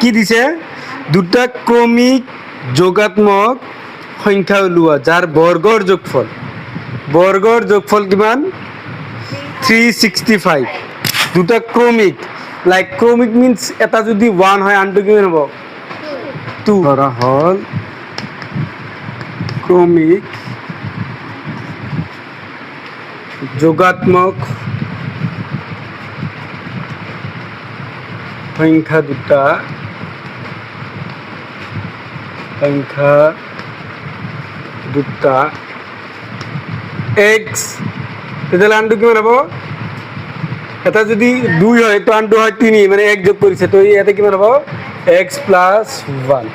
কি দিছে দুটা ক্ৰমিক যোগাত্মক সংখ্যা উলিওৱা যাৰ বৰ্গৰ যোগফল কিমান 365 দুটা ক্রমিক লাইক ক্রমিক মিন্স এটা যদি 1 হয় আনটো কিমান হ'ব 2 ধৰা হল ক্রমিক যোগাত্মক সংখ্যা দুটা x তেতিয়াহ'লে আনটো কিমান হ'ব এটা যদি 2 হয় তো আনটো হয় 3 মানে 1 যোগ কৰিছে তো ইয়াতে কিমান হ'ব x + 1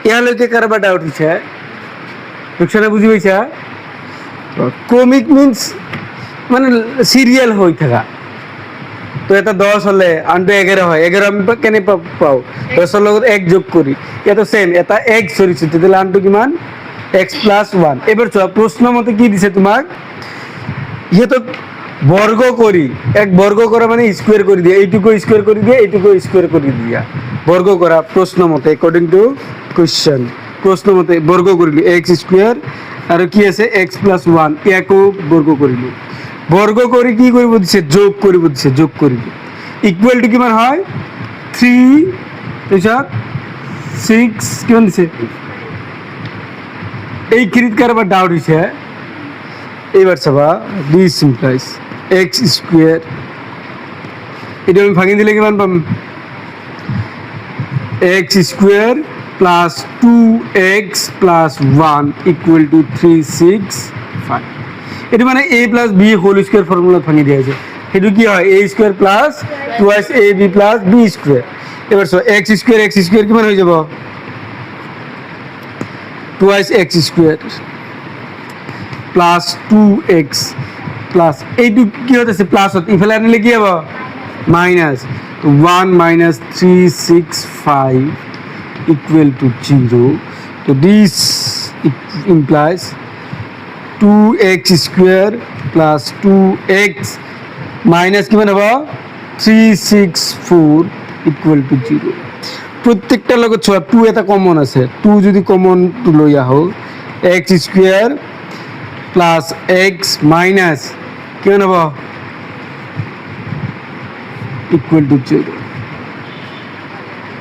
ইয়ালৈকে কাৰোবাৰ ডাউট হৈছে বুঝছানে বুজি পাইছা ক্রমিক মিন্স মানে সিরিয়াল হৈ থাকা তো এটা 10 হলে আনটো 11 হয় 11 আমি কেনে পাও 10 এর লগত 1 যোগ করি এটা সেম এটা x সরিছে তাহলে আনটো কিমান x + 1 এবার চোৱা প্রশ্ন মতে কি দিছে তোমাক ইহতো বর্গ করি এক বর্গ করা মানে স্কয়ার করে দিয়ে এইটুকু স্কয়ার করে দিয়ে এইটুকু স্কয়ার করে দিয়া বর্গ করা প্রশ্ন মতে অ্যাকর্ডিং টু কোশ্চেন প্রশ্ন মতে বর্গ করিলি x স্কয়ার আর কি আছে x + 1 ইয়াকো বর্গ করিলি বর্গ করে কি করিব দিছে যোগ করিব ইকুয়াল টু কিমান হয় 3 এসব 6 কিমান দিছে এই ক্রিত কারবার ডাউট হইছে এবার সবা দিস ইমপ্লাইজ x স্কয়ার এটা আমি ভাঙি দিলে কিমান পাম x square plus 2x plus 1 equal to 365 এটা মানে a plus b whole square formula ভাঙি দিয়া আছে হেতু কি হয় a square plus 2ab plus b square এবার সো x স্কয়ার কিমান হয়ে যাব 2x square plus 2x plus এইটু কি হতেছে প্লাস হতে ইফালে আনলে কি হবে minus 1 minus 365 equal to 0 so this implies 2x square plus 2x minus কিমান হবে 364 equal to 0 প্রত্যেকটা লগত 2 এটা কমন আছে 2 যদি কমন লইয়া হও x square plus x minus কিমান হবে equal to 0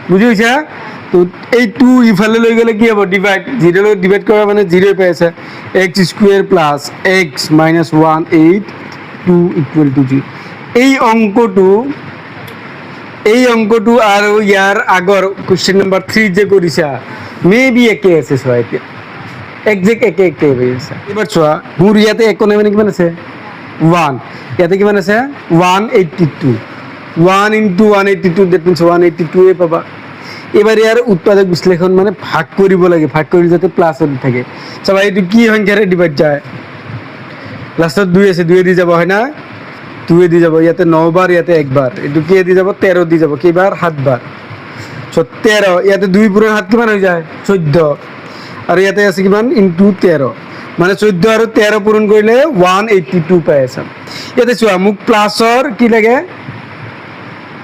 বুঝিছা তো এই 2 ইফালে লই গেলে কি হবে ডিভাইড 0 লই ডিভাইড করা মানে 0 পাইছে x square plus x minus 182 equal to 0 এই অঙ্কটো আর ইয়ার আগর কোশ্চেন নাম্বার 3 যে করিছা মেবি একে আছে সবাইতে এক্সাক্ট একে হইছে এবার ছোয়া মুর ইয়াতে ইকোনমি কিমান আছে 1 ইয়াতে কিমান আছে 182 1 into 182 that means 182 এ পাবা এবারে আর উৎপাদক বিশ্লেষণ মানে ভাগ কৰিব লাগে ভাগ কৰি যাতে প্লাস হতে থাকে সব এইটো কি সংখ্যাৰে ডিভাইড যায় লাস্টত 2 আছে 2 দি যাব হয় না 2 দি যাব ইয়াতে 9 বার ইয়াতে 1 বার এইটো কি দি যাব 13 দি যাব কিবার 7 বার সো 13 ইয়াতে 2 পূরণ 7 কিমান হৈ যায় 14 আর ইয়াতে আছে কিমান ইনটু 13 মানে 14 আৰু 13 পূৰণ কৰিলে 182 পাই আছে ইয়াতে চোৱা মোক প্লাসৰ কি লাগে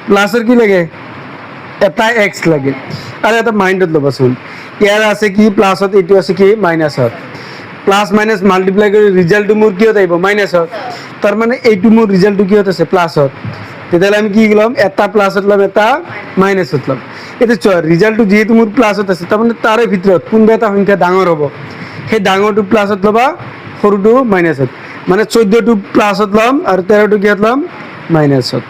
প্লাসৰ কি লাগে এটা x লাগে আর এটা মাইন্ডত লবাছুন ইয়ার আছে কি প্লাসত এটো আছে কি মাইনাসত প্লাস মাইনাস মাল্টিপ্লাই কৰি ৰিজাল্টটো মোৰ কি হতে আইব মাইনাসত তাৰ মানে এইটো মোৰ ৰিজাল্টটো কি হতেছে প্লাসত তেতিয়ালে আমি কি গলম এটা প্লাসত লম এটা মাইনাসত লম এটা চ ৰিজাল্টটো যেহেতু মোৰ প্লাসত আছে তাৰ মানে তাৰে ভিতৰত কোনবা এটা সংখ্যা ডাঙৰ হ'ব সেই ডাঙৰটো প্লাসত লবা সৰুটো মাইনাসত মানে 14 টো প্লাসত লম আৰু 13 টো কি হত লম মাইনাসত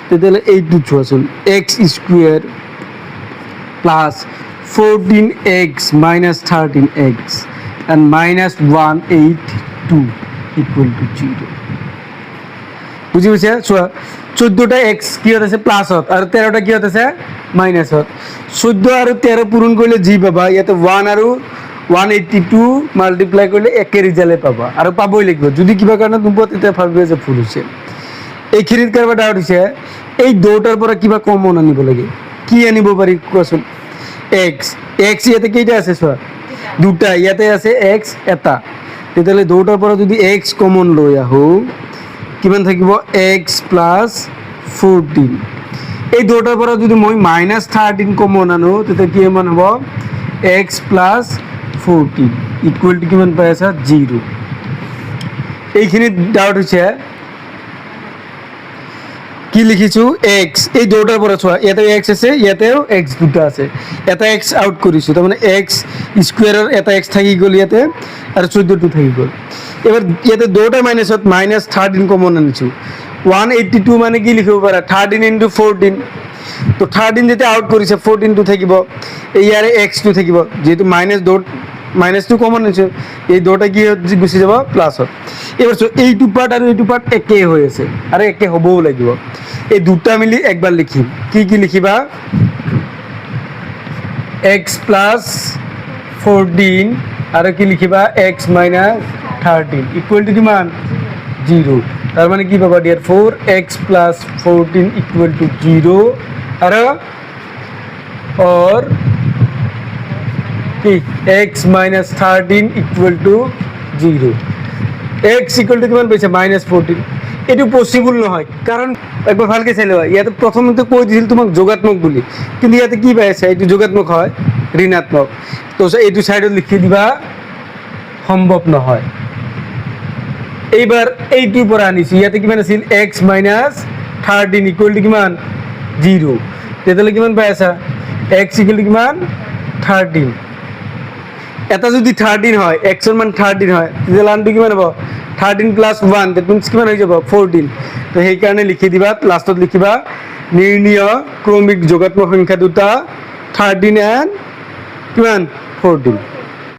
তেতিয়ালে এইটো চোৱাচোন x square plus 14x minus 13x and minus 182 equal to 0 বুঝি পাইছা চোৱা 14টা x কি হতেছে প্লাসত আর 13টা কি হতেছে মাইনাসত 14 আর 13 পূরণ করলে জি পাবা ইয়াতে 1 আর 182 মাল্টিপ্লাই করলে একে রিজাল্ট পাবা আর পাবই লিখব যদি কিবা কারণে তুমি তেতে ভাববে যে ভুল হইছে এই খিরিত কারবা ডাউট হইছে এই দুটার পরে কিবা কমন আনিব লাগে কি আনিব পারি কোৱাচোন x ইয়াতে কেইটা আছে চোৱা দুটা ইয়াতে আছে x এটা তেতিয়ালে দুটাৰ পৰা যদি x কমন লৈ আহো কিমান থাকিব x + 14 এই দুটাৰ পৰা যদি মই -13 কমন আনো তেতিয়া কি মান হ'ব x + 14 ইকুৱেল টু কিমান পাই আছা 0 এইখিনি ডাউট হৈছে কি লিখিছো x এই দুটাৰ পৰা চোৱা ইয়াতে x আছে ইয়াতেও x দুটা আছে এটা x আউট কৰিছো তাৰ মানে x স্কয়াৰৰ এটা x থাকি গ'ল ইয়াতে আৰু 14 টো থাকি গ'ল এবাৰ ইয়াতে দুটা মাইনাসত -13 কমন আনিছো 182 মানে কি লিখিব পাৰা 13 * 14 তো 13 যেতে আউট কৰিছে 14 টো থাকিব এই ইয়াৰে x টো থাকিব যেহেতু -2 কমন আছে এই দুটা কি গুছি যাব প্লাসত এবাৰ এইটো পাৰ্ট আৰু এইটো পাৰ্ট একেই হৈ আছে আৰু একে হবও লাগিব এই দুটা মিলি একবাৰ লিখিম কি লিখিবা x + 14 আৰু কি লিখিবা x - 13 ইকুৱেল টু কিমান 0 তাৰ মানে কি পাবা ডিয়াৰ 4x + 14 ইকুৱেল টু 0 আৰু কি x - 13 equal to 0 x equal to কিমান পাইছে -14 এটো পসিবল নহয় কারণ একবার ভালকে চাই লওয়া ইয়াতে প্রথমতে কই দিছিল তোমাক যোগাত্মক বলি কিন্তু ইয়াতে কি পাইছে এটো যোগাত্মক হয় ঋণাত্মক তো এইটো সাইডত লিখি দিবা সম্ভব নহয় এইবার এইটোৰ পৰা আনিছি ইয়াতে কিমান আছিল x - 13 ইকুৱেল টু কিমান 0 তেতিয়ালে কিমান পাই আছা x ইকুৱেল টু কিমান 13 এটা যদি 13 হয় x এর মান 13 হয় তাহলে আনটো কিমান হ'ব 13 + 1 দ্যাট মিন্স কিমান হৈ যাব 14 তো সেই কাৰণে লিখি দিবা লাষ্টত লিখিবা নিৰ্ণয় ক্ৰমিক যোগাত্মক সংখ্যা দুটা 13 এন্ড কিমান 14